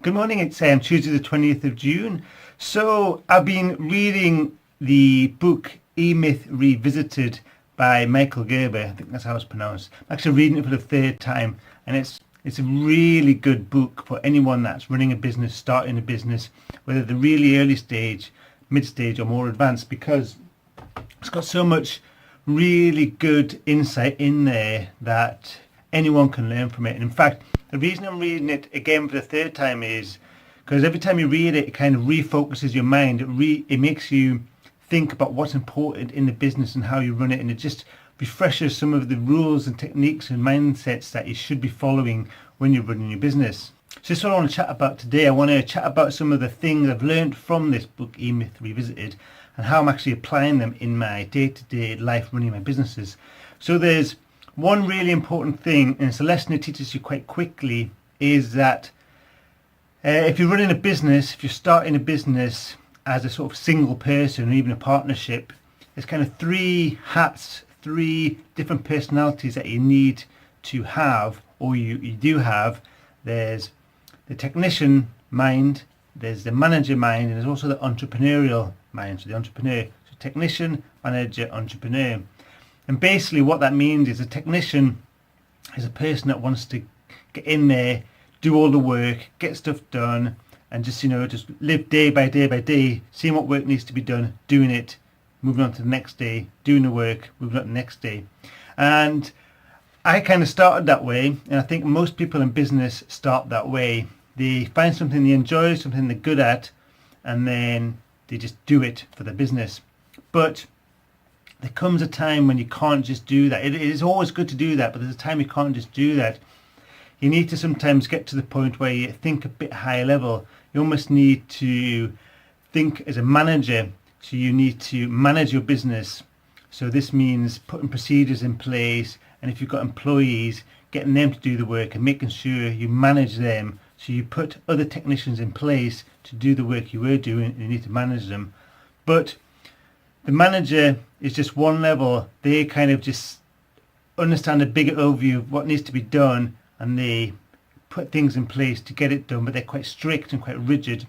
Good morning, it's Tuesday the 20th of June. So I've been reading the book E-Myth Revisited by Michael Gerber. I think that's how it's pronounced. I'm actually reading it for the third time, and it's a really good book for anyone that's running a business, starting a business, whether the really early stage, mid stage or more advanced, because it's got so much really good insight in there that anyone can learn from it. And in fact, the reason I'm reading it again for the third time is because every time you read it, it kind of refocuses your mind. It makes you think about what's important in the business and how you run it, and it just refreshes some of the rules and techniques and mindsets that you should be following when you're running your business. So this is what I want to chat about today. I want to chat about some of the things I've learned from this book, E-Myth Revisited, and how I'm actually applying them in my day-to-day life running my businesses. So there's one really important thing, and it's a lesson it teaches you quite quickly, is that if you're running a business, if you're starting a business as a sort of single person or even a partnership, there's kind of three hats, three different personalities that you need to have, or you do have. There's the technician mind, there's the manager mind, and there's also the entrepreneurial mind. So the entrepreneur, so technician, manager, entrepreneur. And basically what that means is a technician is a person that wants to get in there, do all the work, get stuff done, and just live day by day by day, seeing what work needs to be done, doing it, moving on to the next day, doing the work, moving on to the next day. And I kind of started that way, and I think most people in business start that way. They find something they enjoy, something they're good at, and then they just do it for their business. But there comes a time when you can't just do that. It is always good to do that, but there's a time you can't just do that. You need to sometimes get to the point where you think a bit higher level. You almost need to think as a manager. So you need to manage your business. So this means putting procedures in place, and if you've got employees, getting them to do the work and making sure you manage them. So you put other technicians in place to do the work you were doing, and you need to manage them. But the manager is just one level. They kind of just understand a bigger overview of what needs to be done, and they put things in place to get it done, but they're quite strict and quite rigid,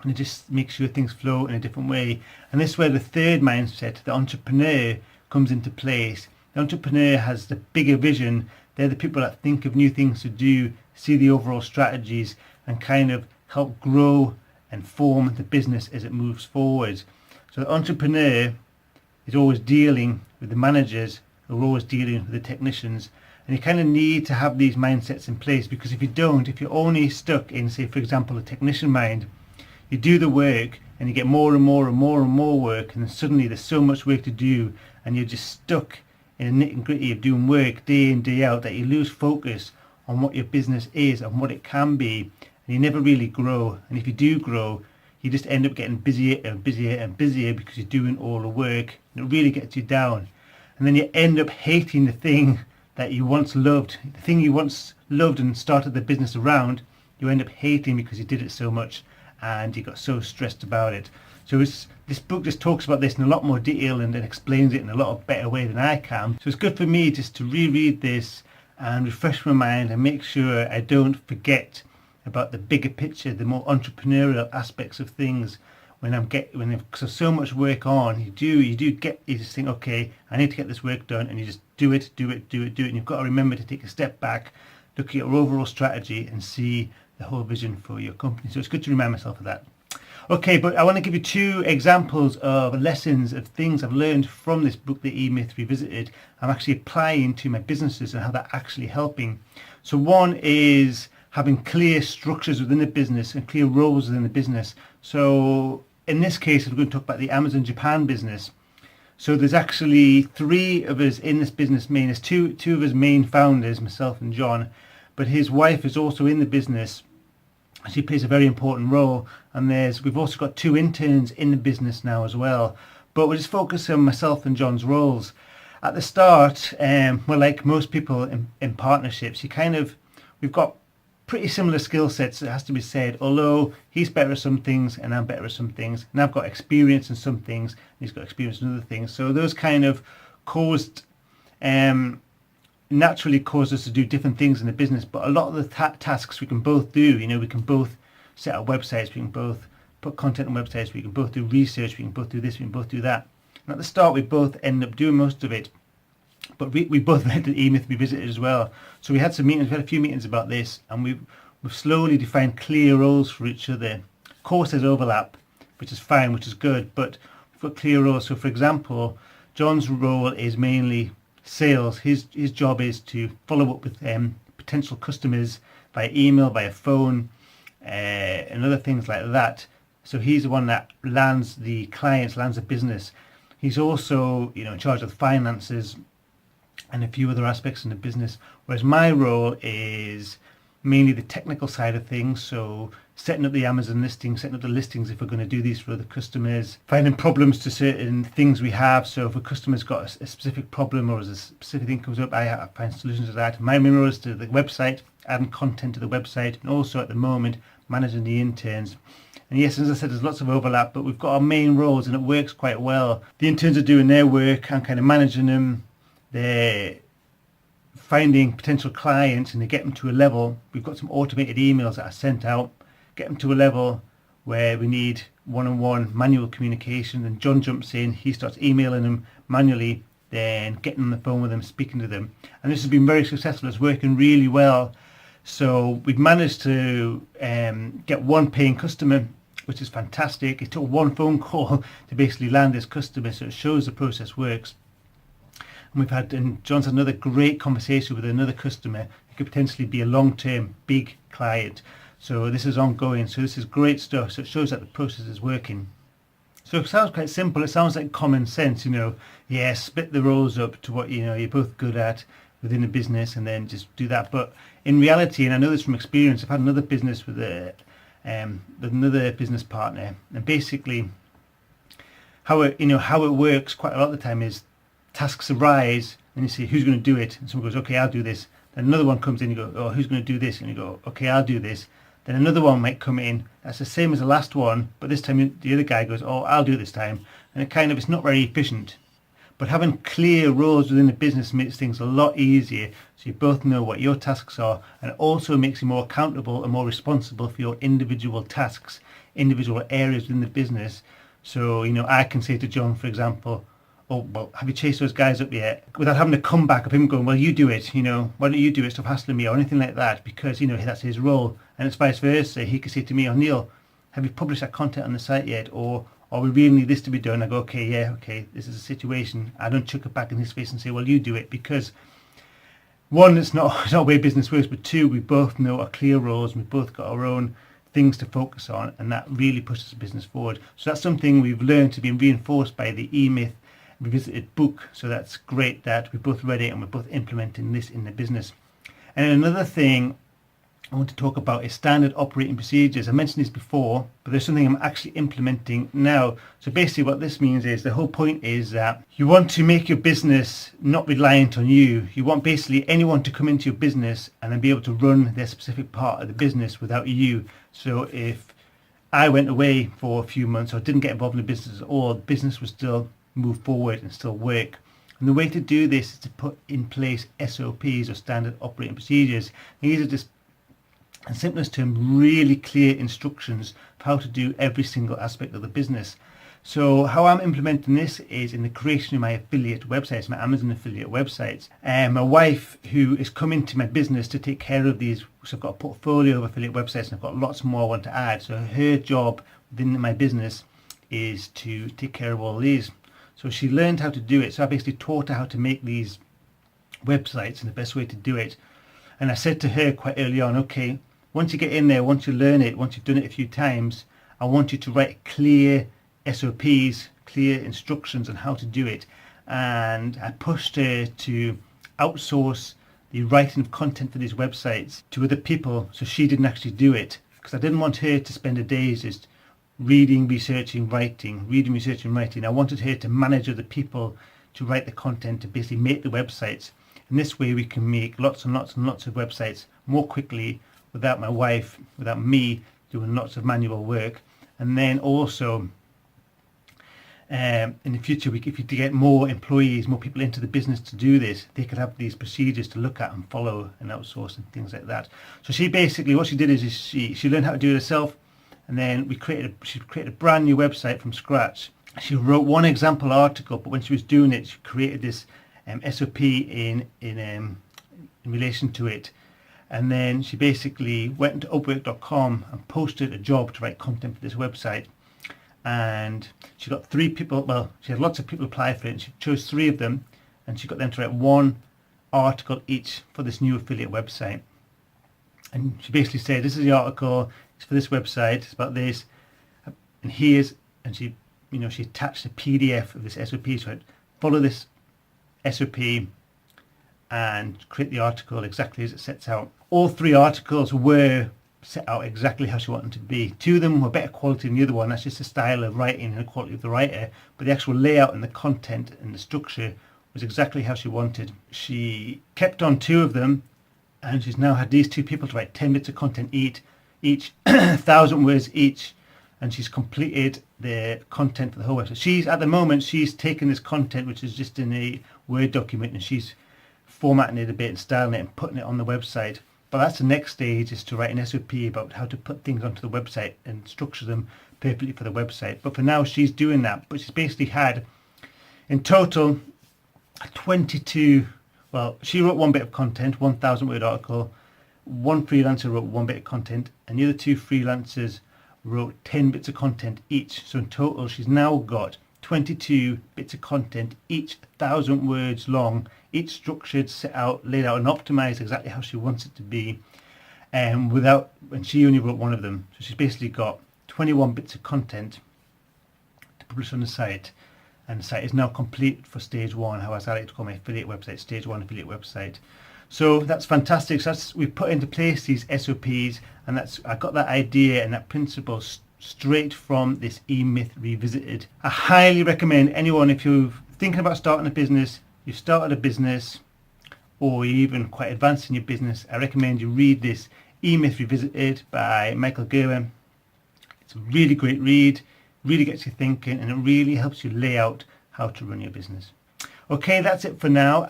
and it just makes sure things flow in a different way. And this is where the third mindset, the entrepreneur, comes into place. The entrepreneur has the bigger vision. They're the people that think of new things to do, see the overall strategies, and kind of help grow and form the business as it moves forward. So the entrepreneur is always dealing with the managers, who are always dealing with the technicians. And you kind of need to have these mindsets in place, because if you don't, if you're only stuck in, say, for example, a technician mind, you do the work and you get more and more and more and more work, and then suddenly there's so much work to do, and you're just stuck in the nitty gritty of doing work day in, day out, that you lose focus on what your business is and what it can be, and you never really grow. And if you do grow, you just end up getting busier and busier and busier because you're doing all the work, and it really gets you down. And then you end up hating the thing that you once loved, the thing you once loved and started the business around. You end up hating because you did it so much and you got so stressed about it. So this book just talks about this in a lot more detail and explains it in a lot better way than I can. So it's good for me just to reread this and refresh my mind and make sure I don't forget about the bigger picture, the more entrepreneurial aspects of things. When there's so much work on, you just think, okay, I need to get this work done, and you just do it, and you've got to remember to take a step back, look at your overall strategy, and see the whole vision for your company. So it's good to remind myself of that. Okay, but I want to give you two examples of lessons of things I've learned from this book, The E-Myth Revisited. I'm actually applying to my businesses and how they're actually helping. So one is having clear structures within the business and clear roles within the business. So in this case, we're going to talk about the Amazon Japan business. So there's actually three of us in this business. There's two of us main founders, myself and John, but his wife is also in the business. She plays a very important role, and we've also got two interns in the business now as well. But we'll just focus on myself and John's roles. At the start, like most people in partnerships, we've got pretty similar skill sets, it has to be said, although he's better at some things and I'm better at some things, and I've got experience in some things and he's got experience in other things. So those kind of naturally caused us to do different things in the business, but a lot of the tasks we can both do. We can both set up websites. We can both put content on websites. We can both do research. We can both do this. We can both do that. And at the start, we both ended up doing most of it. But we both went to eMyth Revisited as well. So we had some meetings, we had a few meetings about this, and we've slowly defined clear roles for each other. Of course there's overlap, which is fine, which is good, but we've got clear roles. So for example, John's role is mainly sales. His job is to follow up with potential customers via email, via phone, and other things like that. So he's the one that lands the clients, lands the business. He's also, in charge of the finances and a few other aspects in the business, whereas my role is mainly the technical side of things, so setting up the Amazon listings, setting up the listings if we're going to do these for other customers, finding problems to certain things we have. So if a customer's got a specific problem or as a specific thing comes up, I find solutions to that. My main role is to the website, adding content to the website, and also at the moment managing the interns. And yes, as I said, there's lots of overlap, but we've got our main roles and it works quite well. The interns are doing their work, I'm kind of managing them. They're finding potential clients and they get them to a level. We've got some automated emails that are sent out, get them to a level where we need one-on-one manual communication, and John jumps in, he starts emailing them manually, then getting on the phone with them, speaking to them. And this has been very successful, it's working really well. So we've managed to get one paying customer, which is fantastic. It took one phone call to basically land this customer, so it shows the process works. And John's had another great conversation with another customer who could potentially be a long-term big client. So this is ongoing. So this is great stuff. So it shows that the process is working. So it sounds quite simple. It sounds like common sense, Yeah, split the roles up to what you're both good at within a business, and then just do that. But in reality, and I know this from experience, I've had another business with another business partner, and basically how it works quite a lot of the time is tasks arise and you say, who's going to do it? And someone goes, okay, I'll do this. Then another one comes in, you go, oh, who's going to do this? And you go, okay, I'll do this. Then another one might come in, that's the same as the last one, but this time the other guy goes, oh, I'll do it this time. And it's not very efficient. But having clear roles within the business makes things a lot easier, so you both know what your tasks are, and it also makes you more accountable and more responsible for your individual tasks, individual areas within the business. So, I can say to John, for example, oh, well, have you chased those guys up yet? Without having to come back of him going, well, you do it, why don't you do it, stop hassling me, or anything like that, because, that's his role. And it's vice versa. He could say to me, oh, Neil, have you published that content on the site yet? Or we really need this to be done. I go, okay, this is a situation. I don't chuck it back in his face and say, well, you do it, because one, it's not the way business works, but two, we both know our clear roles and we've both got our own things to focus on, and that really pushes the business forward. So that's something we've learned to be reinforced by the eMyth Revisited book. So that's great that we both read it and we're both implementing this in the business. And another thing I want to talk about is standard operating procedures. I mentioned this before, but there's something I'm actually implementing now. So basically what this means is, the whole point is that you want to make your business not reliant on you. You want basically anyone to come into your business and then be able to run their specific part of the business without you. So if I went away for a few months or didn't get involved in the business at all, the business would still move forward and still work. And the way to do this is to put in place SOPs, or standard operating procedures. These are just, in simplest terms, really clear instructions for how to do every single aspect of the business. So how I'm implementing this is in the creation of my affiliate websites, my Amazon affiliate websites. My wife, who is coming to my business to take care of these, so I've got a portfolio of affiliate websites and I've got lots more I want to add. So her job within my business is to take care of all these. So she learned how to do it. So I basically taught her how to make these websites and the best way to do it. And I said to her quite early on, okay, once you get in there, once you learn it, once you've done it a few times, I want you to write clear SOPs, clear instructions on how to do it. And I pushed her to outsource the writing of content for these websites to other people, so she didn't actually do it, because I didn't want her to spend her days just reading, researching, writing. I wanted her to manage other people to write the content, to basically make the websites. And this way we can make lots and lots and lots of websites more quickly, without my wife, without me doing lots of manual work. And then also in the future, if you get more employees, more people into the business to do this, they could have these procedures to look at and follow and outsource and things like that. So she basically, what she did is she learned how to do it herself. and then she created a brand new website from scratch. She wrote one example article, but when she was doing it, she created this SOP in relation to it. And then she basically went into upwork.com and posted a job to write content for this website. And she got 3 people, well, she had lots of people apply for it, and she chose 3 of them, and she got them to write 1 article each for this new affiliate website. And she basically said, this is the article, it's for this website, it's about this, and here's, and she attached a PDF of this SOP, so I'd follow this SOP and create the article exactly as it sets out. All 3 articles were set out exactly how she wanted them to be. 2 of them were better quality than the other one. That's just the style of writing and the quality of the writer, but the actual layout and the content and the structure was exactly how she wanted. She kept on 2 of them, and she's now had these 2 people to write 10 bits of content each 1,000 words each, and she's completed the content for the whole website. At the moment she's taken this content, which is just in a Word document, and she's formatting it a bit and styling it and putting it on the website. But that's the next stage, is to write an SOP about how to put things onto the website and structure them perfectly for the website. But for now she's doing that. But she's basically had in total 22, well, she wrote 1 bit of content, 1,000 word article, 1 freelancer wrote 1 bit of content, and the other 2 freelancers wrote 10 bits of content each. So in total she's now got 22 bits of content, each 1,000 words long, each structured, set out, laid out and optimized exactly how she wants it to be, and she only wrote 1 of them. So she's basically got 21 bits of content to publish on the site, and the site is now complete for stage 1, how I like to call my affiliate website, stage 1 affiliate website. So that's fantastic. So we've put into place these SOPs, and I got that idea and that principle straight from this E-Myth Revisited. I highly recommend anyone, if you're thinking about starting a business, you've started a business, or you're even quite advanced in your business, I recommend you read this E-Myth Revisited by Michael Gerber. It's a really great read, really gets you thinking, and it really helps you lay out how to run your business. Okay, that's it for now.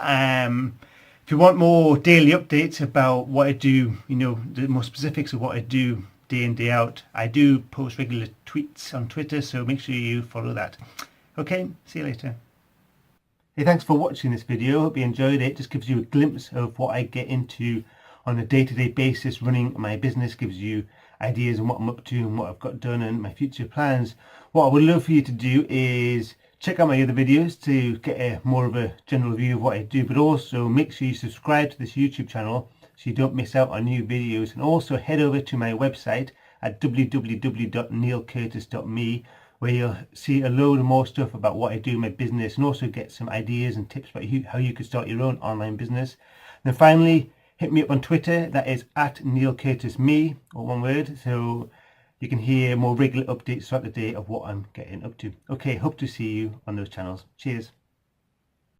If you want more daily updates about what I do, the more specifics of what I do day in, day out, I do post regular tweets on Twitter, so make sure you follow that. Okay, see you later. Hey, thanks for watching this video. Hope you enjoyed it. It just gives you a glimpse of what I get into on a day-to-day basis running my business, gives you ideas on what I'm up to and what I've got done and my future plans. What I would love for you to do is check out my other videos to get more of a general view of what I do, but also make sure you subscribe to this YouTube channel so you don't miss out on new videos, and also head over to my website at www.neilcurtis.me, where you'll see a load of more stuff about what I do in my business, and also get some ideas and tips about how you could start your own online business. And then finally, hit me up on Twitter, that is at NeilCurtisMe, or 1 word, so you can hear more regular updates throughout the day of what I'm getting up to. Okay, hope to see you on those channels. Cheers.